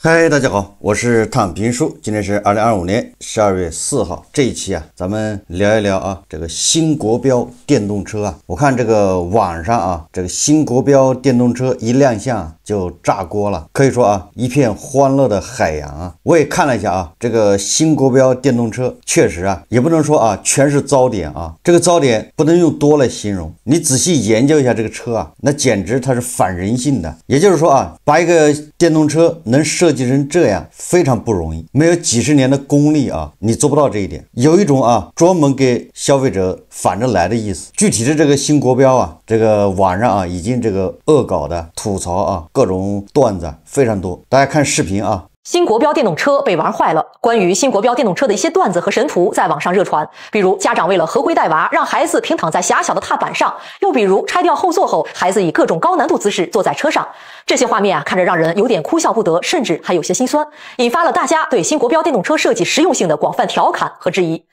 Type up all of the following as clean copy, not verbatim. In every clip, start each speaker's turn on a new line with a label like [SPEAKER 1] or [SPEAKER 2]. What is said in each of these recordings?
[SPEAKER 1] 嗨，大家好，我是躺平叔，今天是2025年12月4号。这一期啊，咱们聊一聊啊，这个新国标電動車啊。我看這個網上啊，這個新國標電動車一亮相就炸鍋了，可以說啊，一片歡樂的海洋啊。我也看了一下啊，這個新國標電動車確實啊，也不能說啊全是糟點啊，這個糟點不能用多來形容。你仔細研究一下這個車啊，那簡直它是反人性的。也就是說啊，把一個電動車能設計成這樣非常不容易，沒有幾十年的功力啊，你做不到這一點。有一種啊，專門給消費者反着來的意思。具體的這個新國標啊，這個網上啊已經這個惡搞的吐槽啊，各種段子非常多。大家看視頻啊。
[SPEAKER 2] 新國標電動車被玩壞了。關於新國標電動車的一些段子和神圖在網上熱傳，比如家長為了合規帶娃，讓孩子平躺在狹小的踏板上；又比如拆掉後座後，孩子以各種高難度姿勢坐在車上。這些畫面啊，看着讓人有點哭笑不得，甚至還有些心酸，引發了大家對新國標電動車設計實用性的廣泛調侃和質疑。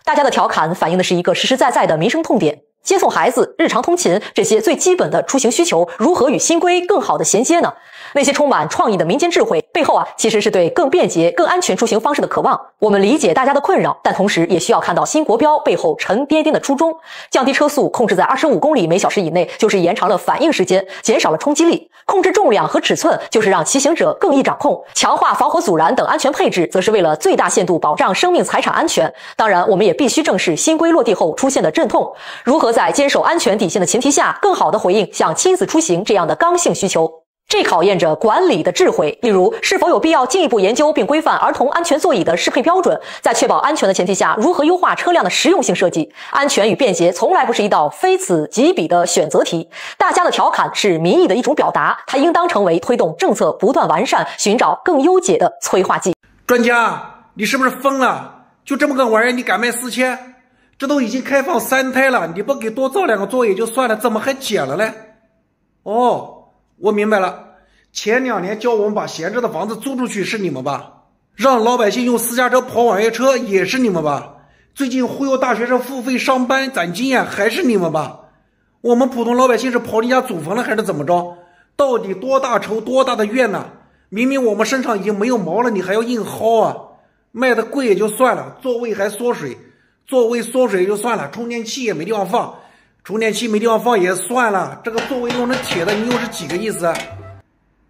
[SPEAKER 2] 大家的調侃反映的是一個實實在在的民生痛點。接送孩子、日常通勤這些最基本的出行需求，如何與新規更好的銜接呢？那些充滿創意的民間智慧背後啊，其實是對更便捷、更安全出行方式的渴望。我們理解大家的困擾，但同時也需要看到新國標背後沉甸甸的初衷：降低車速控制在25公里每小時以內，就是延長了反應時間，減少了衝擊力；控制重量和尺寸，就是讓騎行者更易掌控；強化防火阻燃等安全配置，則是為了最大限度保障生命財產安全。當然，我們也必須正視新規落地後出現的陣痛，如何在堅守安全底線的前提下，更好地回應像親子出行這樣的剛性需求。這考驗着管理的智慧，例如是否有必要進一步研究並規範兒童安全座椅的適配標準，在確保安全的前提下，如何優化車輛的實用性設計。安全與便捷從來不是一道非此即彼的選擇題。大家的調侃是民意的一種表達，它應當成為推動政策不斷完善、尋找更優解的催化劑。
[SPEAKER 3] 專家，你是不是瘋了？就這麼個玩意兒，你敢賣4000？這都已經開放3胎了，你不給多造2個座椅就算了，怎麼還減了嘞？哦，我明白了，前2年叫我們把閒置的房子租出去是你們吧？讓老百姓用私家車跑網約車也是你們吧？最近忽悠大學生付費上班攢經驗還是你們吧？我們普通老百姓是跑你家祖墳了還是怎麼着？到底多大仇多大的怨呢？明明我們身上已經沒有毛了，你還要硬薅啊？賣的貴也就算了，座位還縮水，座位縮水也就算了，充電器也沒地方放，充電器沒地方放也算了，這個座位弄成鐵的，你又是幾個意思啊？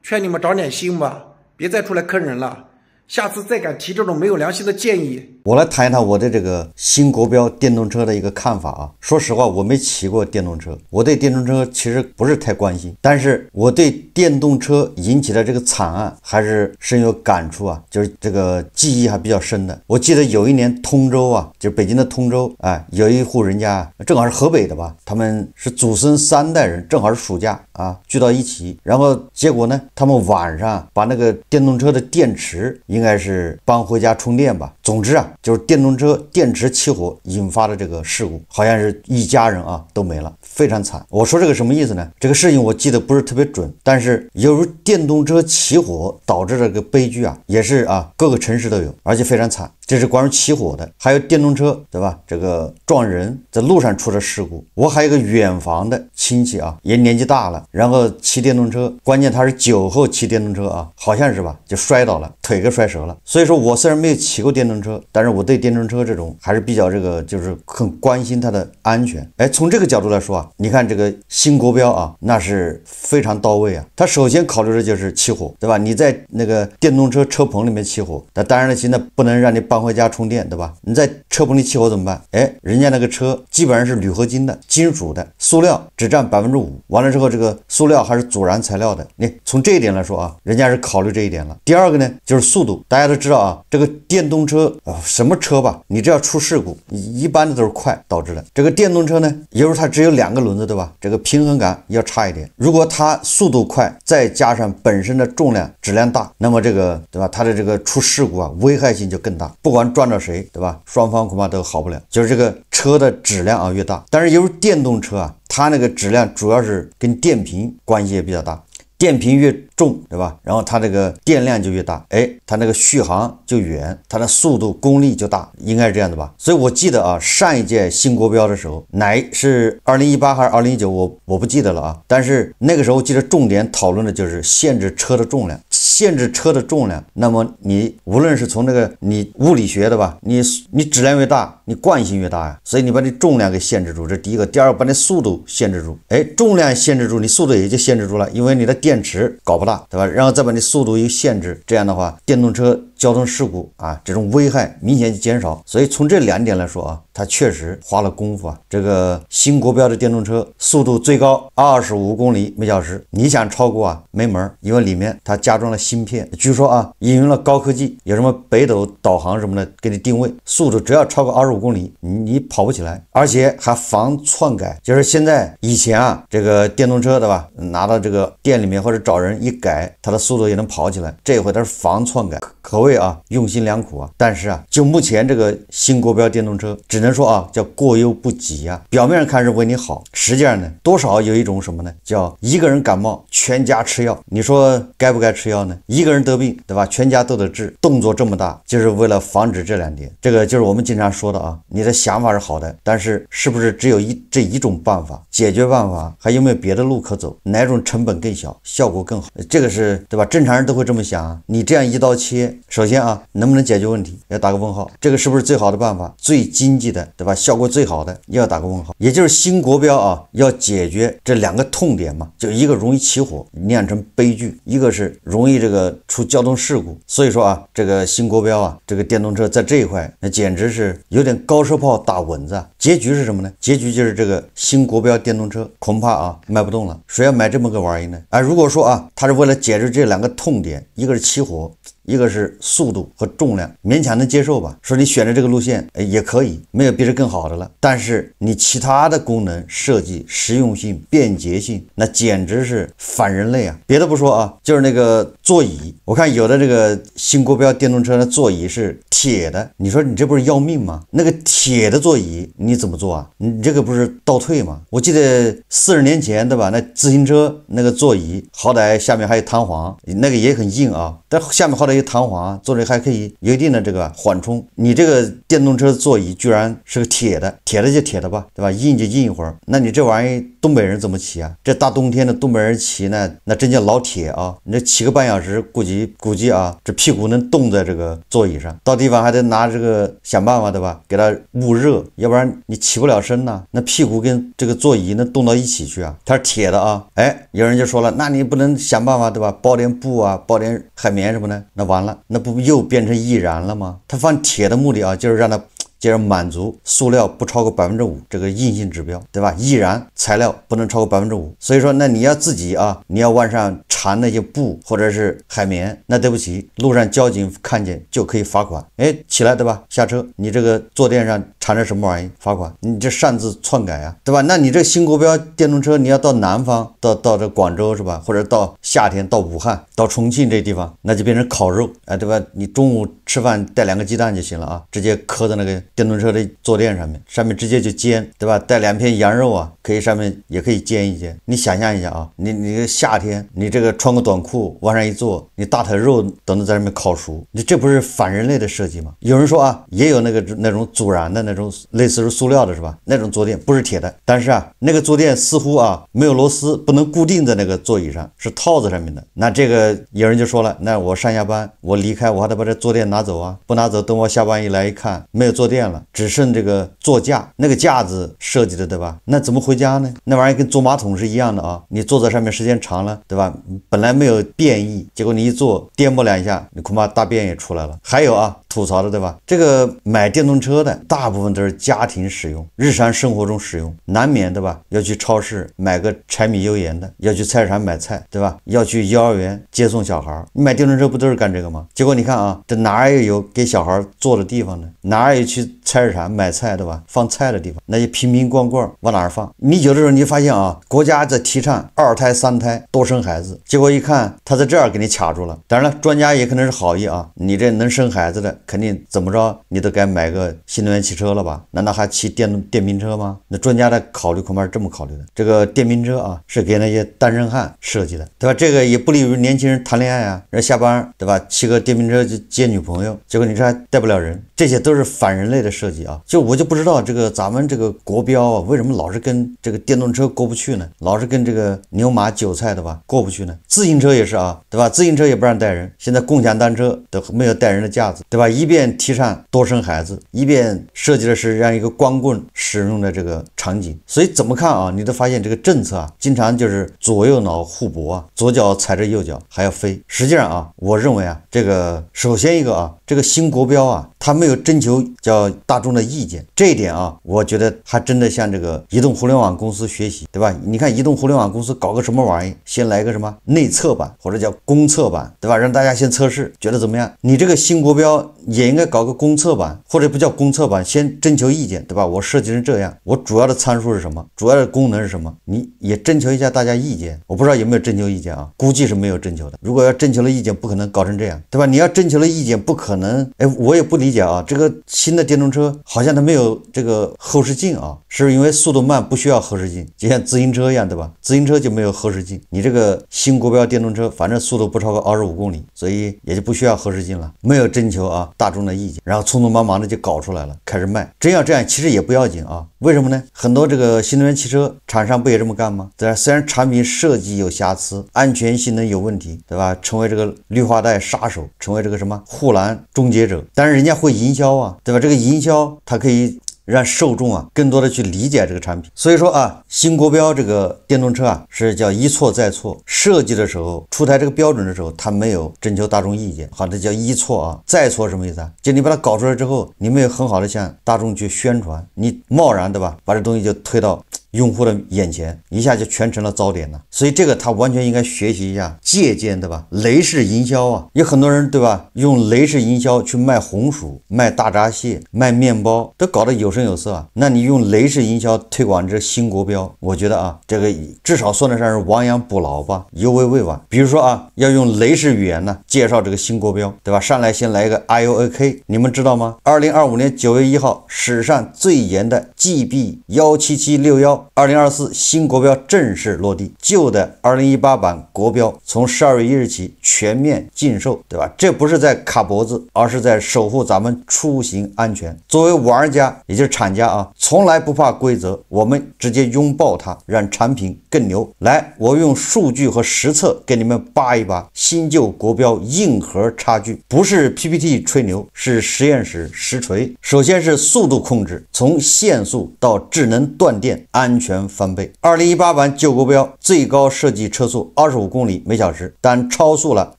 [SPEAKER 3] 勸你們長點心吧，別再出來坑人了。下次再敢提這種沒有良心的建議。
[SPEAKER 1] 我來談一談我對這個新國標電動車的一個看法啊。說實話，我沒騎過電動車，我對電動車其實不是太關心，但是我對電動車引起的這個慘案還是深有感觸啊，就是這個記憶還比較深的。我記得有一年通州啊，就是北京的通州，哎，有一戶人家正好是河北的吧，他們是祖孫3代人，正好是暑假啊聚到一起，然後結果呢，他們晚上把那個電動車的電池應該是搬回家充電吧。總之啊，就是電動車電池起火引發的這個事故，好像是一家人啊都沒了，非常慘。我說這個什麼意思呢？這個事情我記得不是特別準，但是由於電動車起火導致這個悲劇啊，也是啊各個城市都有，而且非常慘。這是關於起火的，還有電動車，對吧？這個撞人，在路上出了事故。我還有一個遠房的親戚啊，也年紀大了，然後騎電動車，關鍵他是酒後騎電動車啊，好像是吧，就摔倒了，腿給摔折了。所以說我雖然沒有騎過電動車，但是我對電動車這種還是比較這個，就是很關心它的安全。哎，從這個角度來說啊，你看這個新國標啊，那是非常到位啊。它首先考慮的就是起火，對吧？你在那個電動車車棚裡面起火，那當然了，現在不能讓你搬回家充電，對吧？你在車棚裡起火怎麼辦？哎，人家那個車基本上是鋁合金的、金屬的，塑料只佔5%。完了之後，這個塑料還是阻燃材料的。你從這一點來說啊，人家是考慮這一點了。第二個呢，就是速度。大家都知道啊，這個電動車什麼車吧，你只要出事故，一般的都是快導致的。這個電動車呢，由於它只有2個輪子，對吧？這個平衡感要差一點。如果它速度快，再加上本身的重量、質量大，那麼這個，對吧？它的這個出事故啊，危害性就更大。不管撞到誰，對吧？雙方恐怕都好不了。就是這個車的質量啊越大，但是由於電動車啊，它那個質量主要是跟電瓶關係也比較大。電瓶越重，對吧？然後它這個電量就越大，哎，它那個續航就遠，它的速度功率就大，應該是這樣的吧？所以我記得啊，上一屆新國標的時候，是2018還是2019，我不記得了啊。但是那個時候記得重點討論的就是限制車的重量。限制車的重量，那麼你无論是从这个你物理学的吧，你质量越大，你惯性越大呀，所以你把你重量给限制住，这是第一个。第二个，把你速度限制住，重量限制住，你速度也就限制住了，因为你的电池搞不大，对吧？然后再把你速度一限制，这样的话，电动车交通事故啊，这种危害明显就減少。所以從這2點來說啊，它確實花了功夫啊。這個新國標的電動車速度最高25公里每小時，你想超過啊沒門兒，因為裡面它加裝了芯片，據說啊應用了高科技，有什麼北斗導航什麼的給你定位，速度只要超過25公里，你跑不起來，而且還防篡改。就是現在以前啊，這個電動車對吧，拿到這個店裡面或者找人一改，它的速度也能跑起來。這回它是防篡改，可謂啊用心良苦啊。但是啊，就目前這個新國標電動車，只能說啊叫過猶不及啊。表面上看是為你好，實際上呢，多少有一種什麼呢？叫一個人感冒，全家吃藥。你說該不該吃藥呢？一個人得病，對吧？全家都得治，動作這麼大，就是為了防止這2點。這個就是我們經常說的啊，你的想法是好的，但是是不是只有這一種辦法？解決辦法還有沒有別的路可走？哪種成本更小，效果更好？這個是對吧？正常人都會這麼想啊。你這樣一刀切，首先啊，能不能解決問題？要打個問號。這個是不是最好的辦法？最經濟的，對吧？效果最好的，要打個問號。也就是新國標啊，要解決這2個痛點嘛，就一個容易起火，釀成悲劇；一個是容易這個出交通事故。所以說啊，這個新國標啊，這個電動車在這一塊，那簡直是有點高射炮打蚊子啊。結局是什麼呢？結局就是這個新國標電動車恐怕啊賣不動了。誰要買這麼個玩意呢？啊，如果說啊，它是為了解決這2個痛點，一個是起火，一個是速度和重量，勉強能接受吧。說你選的這個路線也可以，沒有比這更好的了。但是你其他的功能設計、實用性、便捷性，那簡直是反人類啊！別的不說啊，就是那個座椅，我看有的這個新國標電動車的座椅是鐵的，你說你這不是要命嗎？那個鐵的座椅你怎麼做啊？你這個不是倒退嗎？我記得40年前對吧？那自行車那個座椅好歹下面還有彈簧，那個也很硬啊，但下面好歹有彈簧，坐着還可以有一定的這個緩衝。你這個電動車座椅居然是個鐵的，鐵的就鐵的吧，對吧？硬就硬一會兒，那你這玩意東北人怎麼騎啊？這大冬天的東北人騎那真叫老鐵啊！你這騎個半小時，估計啊，這屁股能凍在這個座椅上，到地方還得拿這個想辦法，對吧？給它捂熱，要不然你起不了身吶，那屁股跟這個座椅能凍到一起去啊！它是鐵的啊，有人就說了，那你不能想辦法，對吧？包點布啊，包點海綿什麼的，那完了，那不又變成易燃了嗎？它放鐵的目的啊，就是讓它就是滿足塑料不超過5%這個硬性指標，對吧？易燃材料不能超過5%，所以說那你要自己啊，你要往上纏那些布或者是海綿，那對不起，路上交警看見就可以罰款。起來對吧？下車，你這個坐墊上纏着什麼玩意？罰款，你這擅自篡改啊，對吧？那你這新國標電動車，你要到南方，到這廣州是吧？或者到夏天到武漢、到重慶這地方，那就變成烤肉，對吧？你中午吃飯帶2個雞蛋就行了啊，直接磕在那個電動車的坐墊上面直接就煎，對吧？帶2片羊肉啊，可以上面也可以煎一煎。你想象一下啊，你個夏天，你這個穿個短褲往上一坐，你大腿肉都能在上面烤熟，你這不是反人類的設計嗎？有人說啊，也有那種阻燃的那種類似於塑料的是吧？那種坐墊不是鐵的，但是啊，那個坐墊似乎啊沒有螺絲，不能固定在那個座椅上，是套子上面的。那這個有人就說了，那我上下班我離開，我還得把這坐墊拿走啊，不拿走，等我下班一來一看沒有坐墊了，只剩這個座架，那個架子設計的對吧？那怎麼回家呢？那玩意跟坐馬桶是一樣的啊，你坐在上面時間長了對吧？本來沒有便意，結果你一坐顛簸2下，你恐怕大便也出來了。還有啊，吐槽的對吧？這個買電動車的大部分都是家庭使用，日常生活中使用，難免對吧？要去超市買個柴米油鹽的，要去菜市場買菜對吧？要去幼兒園接送小孩，你買電動車不都是幹這個嗎？結果你看啊，這哪有給小孩坐的地方呢？哪有去菜市場買菜對吧？放菜的地方，那些瓶瓶罐罐往哪兒放？你有的時候你發現啊，國家在提倡2胎3胎多生孩子，結果一看他在這兒給你卡住了。當然了，專家也可能是好意啊，你這能生孩子的肯定怎麼着你都該買個新能源汽車了吧？難道還騎電瓶車嗎？那專家的考慮恐怕是這麼考慮的，這個電瓶車啊是給那些單身漢設計的，對吧？這個也不利於年輕人談戀愛啊，人下班對吧？騎個電瓶車就接女朋友，結果你這還帶不了人，這些都是反人類的設計啊！我就不知道這個咱們這個國標啊，為什麼老是跟這個電動車過不去呢？老是跟這個牛馬韭菜的吧過不去呢？自行車也是啊，对吧？自行車也不让带人，現在共享單車都沒有帶人的架子，對吧？一邊提倡多生孩子，一邊設計的是讓一個光棍使用的這個場景，所以怎麼看啊？你都發現這個政策啊，經常就是左右腦互搏啊，左腳踩着右腳還要飛。實際上啊，我認為啊，這個首先一個啊，這個新國標啊，它沒有徵求叫大眾的意見，這一點啊，我覺得還真的向這個移動互聯網公司學習，對吧？你看移動互聯網公司搞個什麼玩意，先來個什麼內測版或者叫公測版，对吧？讓大家先測試，覺得怎麼樣？你這個新國標也應該搞個公測版，或者不叫公測版，先徵求意見，對吧？我設計成這樣，我主要的參數是什麼？主要的功能是什麼？你也徵求一下大家意見。我不知道有沒有徵求意見啊？估計是沒有徵求的。如果要徵求了意見，不可能搞成這樣，對吧？你要徵求了意見，不可能。我也不理解啊，這個新的電動車好像它沒有這個後視鏡啊，是因為速度慢不需要後視鏡，就像自行車一樣，對吧？自行車就沒有後視鏡，你這個新國標電動車反正速度不超過25公里，所以也就不需要後視鏡了。沒有徵求啊大眾的意見，然後匆匆忙忙的就搞出來了，開始賣。真要這樣其實也不要緊啊，為什麼呢？很多這個新能源汽車廠商不也這麼幹嗎？對吧？雖然產品設計有瑕疵，安全性能有問題，對吧？成為這個綠化帶殺手，成為這個什麼護欄終結者，但是人家會營銷啊，對吧？這個營銷它可以讓受眾啊更多的去理解這個產品。所以說啊，新國標這個電動車啊是叫一錯再錯，設計的時候出台這個標準的時候，它沒有徵求大眾意見，好，這叫一錯啊。再錯什麼意思啊？就你把它搞出來之後，你沒有很好的向大眾去宣傳，你貿然對吧，把這東西就推到用戶的眼前，一下就全成了糟点了。所以這個他完全應該學習一下，借鑑，对吧？雷式營銷啊，有很多人對吧，用雷式營銷去賣紅薯、賣大閘蟹、賣麵包，都搞得有聲有色啊。那你用雷式營銷推廣這新國標，我覺得啊，這個至少算得上是亡羊補牢吧，猶為未晚。比如說啊，要用雷式語言呢介紹這個新國標，對吧？上來先來一個 IOAK， 你們知道嗎？2025年9月1號，史上最嚴的 GB17761。2024新國標正式落地，舊的2018版國標從12月1日起全面禁售，對吧？這不是在卡脖子，而是在守護咱們出行安全。作為玩家，也就是廠家啊，從來不怕規則，我們直接擁抱它，讓產品更牛。來，我用數據和實測給你們扒一扒新舊國標硬核差距，不是 PPT 吹牛，是實驗室實錘。首先是速度控制，從限速到智能斷電，安全翻倍。2018版舊國標最高設計車速25公里每小時，但超速了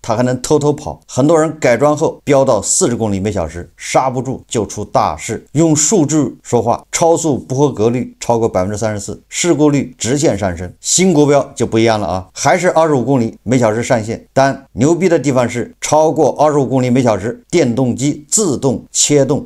[SPEAKER 1] 它還能偷偷跑，很多人改裝後飆到40公里每小時，剎不住就出大事。用數據說話，超速不合格率超過 34%， 事故率直線上升。新國標就不一樣了啊，還是25公里每小時上限，但牛逼的地方是超過25公里每小時，電動機自動切斷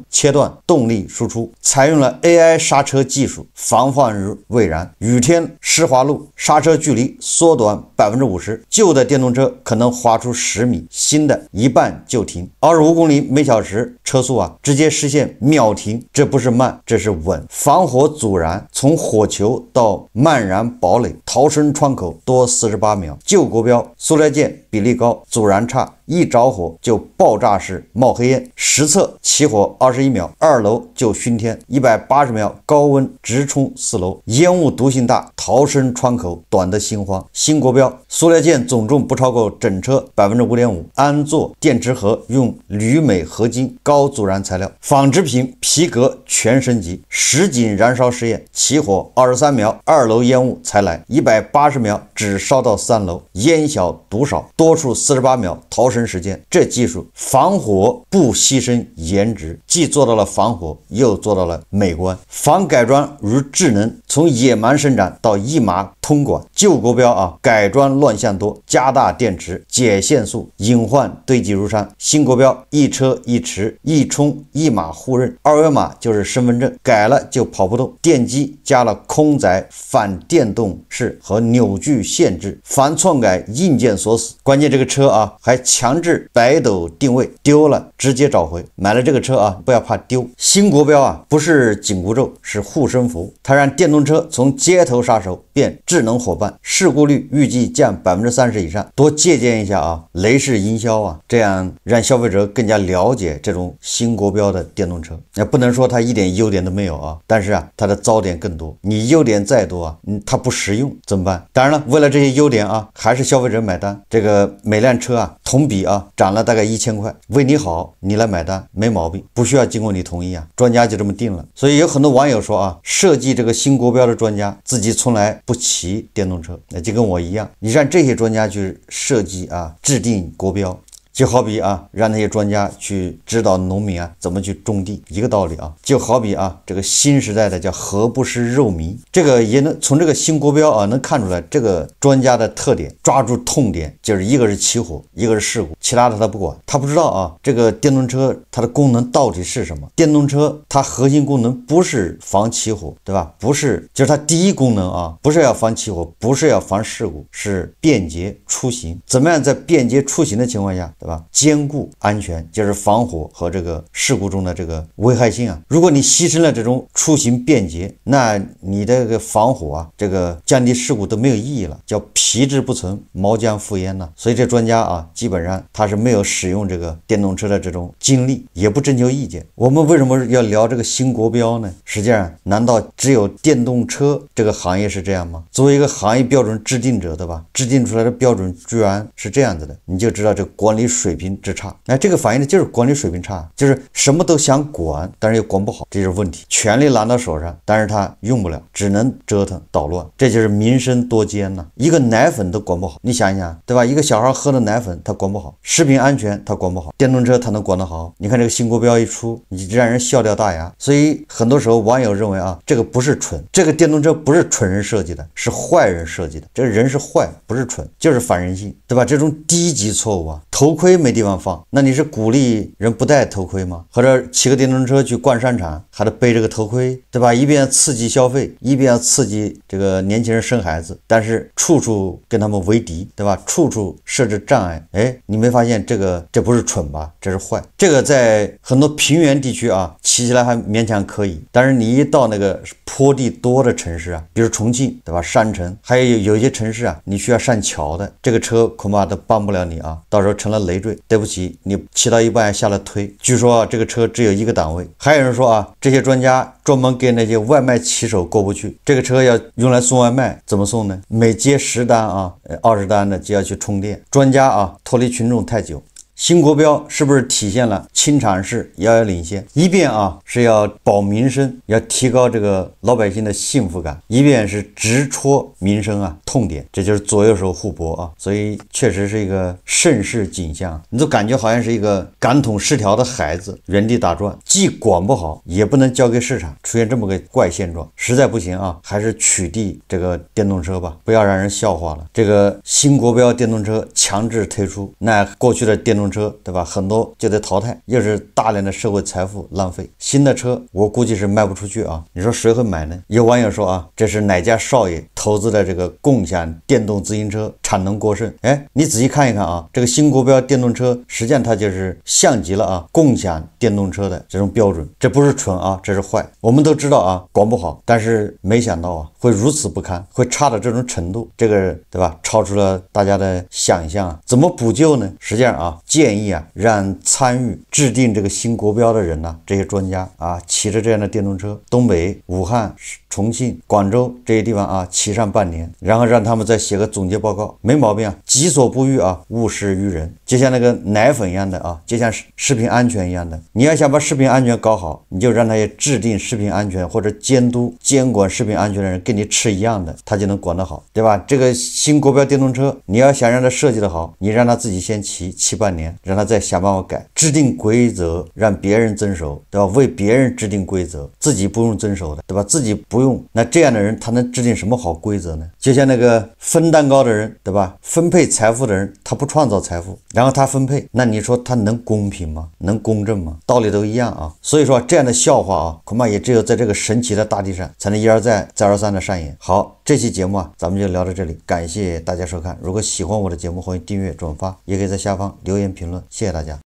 [SPEAKER 1] 動力輸出，採用了 AI 剎車技術，防範未然。雨天濕滑路，剎車距離縮短 50%， 舊的電動車可能滑出10米，新的一半就停。25公里每小時車速啊，直接實現秒停，這不是慢，這是穩。防火阻燃，從火球到漫燃堡壘，逃生窗口多48秒。舊國標塑料件比例高，阻燃差，一着火就爆炸式冒黑煙。實測起火21秒，2樓就燻天，180秒高溫直衝4樓，煙霧毒性大，逃生窗口短得心慌。新國標塑料件總重不超過整車 5.5%， 安座電池盒用铝鎂合金高阻燃材料，纺織品皮革全升級。實景燃燒實驗，起火23秒，2樓煙霧才來，180秒只燒到3樓，煙小毒少，多出48秒逃生時間。這技術防火不犧牲顏值，既做到了防火，又做到了美觀。防改裝如智能，從野蠻生長到一碼空管。舊國標啊，改裝亂象多，加大電池，解限速，隱患堆積如山。新國標一車一池，一充一碼互認，二維碼就是身份證，改了就跑不動。電機加了空載反電動式和扭矩限制，凡篡改硬件鎖死。關鍵這個車啊，還強制北斗定位，丟了直接找回。買了這個車啊，不要怕丟。新國標啊，不是緊箍咒，是護身符，它讓電動車從街頭殺手變智能夥伴，事故率預計降30%以上。多借鑑一下啊，雷士營銷啊，這樣讓消費者更加了解這種新國標的電動車。那不能說它一點優點都沒有啊，但是啊，它的糟點更多。你優點再多啊，它不實用怎麼辦？當然了，為了這些優點啊，還是消費者買單。这個每輛車啊，同比啊漲了大概1000塊，為你好，你來買單沒毛病，不需要經過你同意啊，專家就這麼定了。所以有很多網友說啊，設計這個新國標的專家自己從來不騎電動車，那就跟我一樣，你讓這些專家去設計啊，制定國標。就好比啊，讓那些專家去指導農民啊怎麼去種地，一個道理啊。就好比啊，這個新時代的叫何不食肉糜，這個也能從這個新國標啊能看出來这個專家的特點，抓住痛點，就是一個是起火，一個是事故，其他的他不管，他不知道啊。這個電動車它的功能到底是什麼？電動車它核心功能不是防起火，對吧？不是，就是它第一功能啊，不是要防起火，不是要防事故，是便捷出行。怎麼樣在便捷出行的情況下，對吧？兼顧安全，就是防火和這個事故中的這個危害性啊。如果你犧牲了這種出行便捷，那你的這個防火啊，這個降低事故都沒有意義了，叫皮之不存，毛將赴焉呢。所以這專家啊，基本上他是沒有使用這個電動車的這種經歷，也不徵求意見。我們為什麼要聊這個新國標呢？實際上，難道只有電動車這個行業是這樣嗎？作為一個行業標準制定者，對吧？制定出來的標準居然是這樣子的，你就知道這管理水平之差。那這個反映的就是管理水平差，就是什麼都想管，但是又管不好，这就是問題。權力拿到手上，但是他用不了，只能折騰搗亂，這就是民生多奸吶。一個奶粉都管不好，你想一想，對吧？一個小孩喝的奶粉他管不好，食品安全他管不好，電動車他能管得好？你看這個新國標一出，你讓人笑掉大牙。所以很多時候網友認為啊，這個不是蠢，這個電動車不是蠢人設計的，是壞人設計的。這個人是壞，不是蠢，就是反人性，對吧？這種低級錯誤啊，頭盔沒地方放，那你是鼓勵人不戴頭盔嗎？或者騎個電動車去逛商場還得背這個頭盔，對吧？一邊刺激消費，一邊要刺激這個年輕人生孩子，但是處處跟他們為敵，對吧？處處設置障礙。哎，你沒發現這不是蠢吧？這是壞。這個在很多平原地區啊，騎起來還勉強可以，但是你一到那個坡地多的城市啊，比如重慶，對吧？山城，還有一些城市啊，你需要上橋的，這個車恐怕都幫不了你啊，到時候成了累赘。對不起，你騎到一半下了推。據說啊，這個車只有一個檔位。還有人說啊，這些專家專門給那些外賣騎手過不去，這個車要用來送外賣，怎麼送呢？每接10單啊，20單的就要去充電。專家啊，脫離群眾太久。新國標是不是體現了清場式遙遙領先？一邊啊是要保民生，要提高這個老百姓的幸福感，一邊是直戳民生啊痛點，這就是左右手互搏啊，所以確實是一個盛世景象。你都感覺好像是一個感統失調的孩子原地打轉，既管不好，也不能交給市場，出現這麼個怪現狀，實在不行啊，還是取締這個電動車吧，不要讓人笑話了。這個新國標電動車強制推出，那過去的電動車，對吧？很多就得淘汰，又是大量的社會財富浪費。新的車我估計是賣不出去啊，你說誰會買呢？有網友說啊，這是哪家少爺投資的這個共享電動自行車產能過剩。哎，你仔細看一看啊，這個新國標電動車實際上它就是像極了啊共享電動車的這種標準。這不是蠢啊，這是壞。我們都知道啊，管不好，但是沒想到啊會如此不堪，會差到這種程度，這個對吧？超出了大家的想象啊。怎麼補救呢？實際上啊，建議讓參與制定這個新國標的人呢，這些專家啊，騎着這樣的電動車，東北、武漢、重慶、廣州這些地方啊，騎上半年，然後讓他們再寫個總結報告，沒毛病啊。己所不欲啊，勿施於人，就像那個奶粉一樣的啊，就像食品安全一樣的。你要想把食品安全搞好，你就讓他也制定食品安全或者監管食品安全的人跟你吃一樣的，他就能管得好，對吧？這個新國標電動車，你要想讓他設計的好，你讓他自己先骑半年。年，讓他再想辦法改，制定規則讓別人遵守，對吧？為別人制定規則，自己不用遵守的，對吧？自己不用，那這樣的人他能制定什麼好規則呢？就像那個分蛋糕的人，對吧？分配財富的人，他不創造財富，然後他分配，那你說他能公平嗎？能公正嗎？道理都一樣啊。所以說這樣的笑話啊，恐怕也只有在這個神奇的大地上才能一而再再而三的上演。好，這期節目啊，咱們就聊到這裡，感謝大家收看。如果喜歡我的節目，歡迎訂閱轉發，也可以在下方留言評論，謝謝大家。